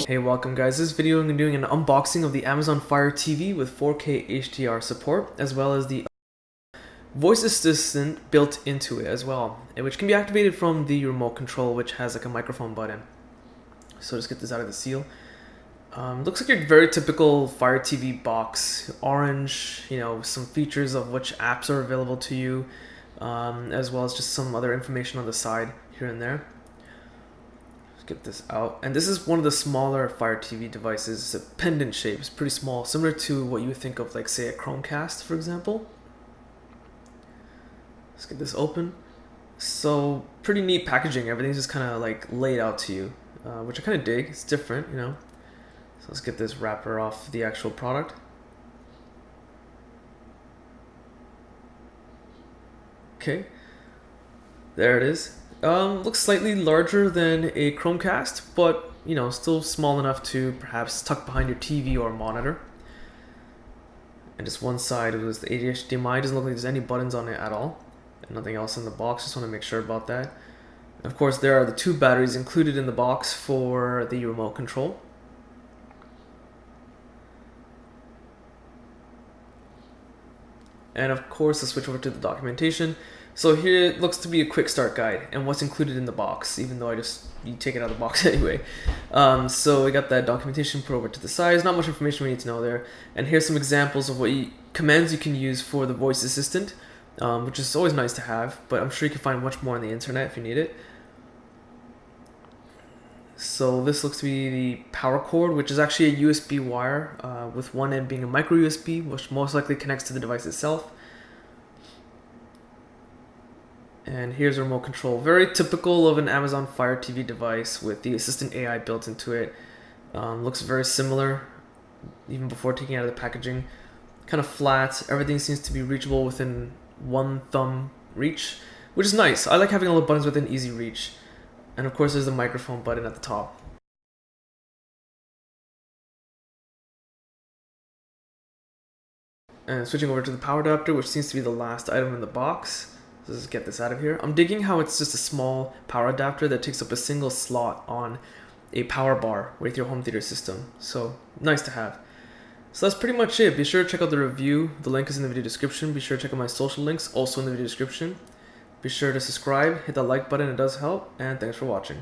Hey, welcome guys. This video I'm doing an unboxing of the Amazon Fire TV with 4K HDR support, as well as the voice assistant built into it as well, which can be activated from the remote control, which has like a microphone button. So just get this out of the seal. Looks like your very typical Fire TV box, orange, some features of which apps are available to you, as well as just some other information on the side here and there. Let's get this out. And this is one of the smaller Fire TV devices. It's a pendant shape. It's pretty small, similar to what you would think of, like, say, a Chromecast, for example. Let's get this open. So, pretty neat packaging. Everything's just kind of like laid out to you, which I kind of dig. It's different, So let's get this wrapper off the actual product. Okay, there it is. Looks slightly larger than a Chromecast, but still small enough to perhaps tuck behind your TV or monitor. And just one side was the HDMI. Doesn't look like there's any buttons on it at all, and nothing else in the box. Just want to make sure about that. And of course, there are the 2 batteries included in the box for the remote control. And of course, let's switch over to the documentation. So here it looks to be a quick start guide and what's included in the box, even though you take it out of the box anyway. So we got that documentation put over to the side. Not much information we need to know there. And here's some examples of what commands you can use for the voice assistant, which is always nice to have, but I'm sure you can find much more on the internet if you need it. So this looks to be the power cord, which is actually a USB wire, with one end being a micro USB, which most likely connects to the device itself. And here's a remote control. Very typical of an Amazon Fire TV device with the Assistant AI built into it. Looks very similar, even before taking it out of the packaging. Kind of flat. Everything seems to be reachable within one thumb reach, which is nice. I like having all the buttons within easy reach. And of course, there's the microphone button at the top. And switching over to the power adapter, which seems to be the last item in the box. So let's get this out of here. I'm digging how it's just a small power adapter that takes up a single slot on a power bar with your home theater system. So nice to have. So that's pretty much it. Be sure to check out the review. The link is in the video description. Be sure to check out my social links, also in the video description. Be sure to subscribe, hit that like button, it does help, and thanks for watching.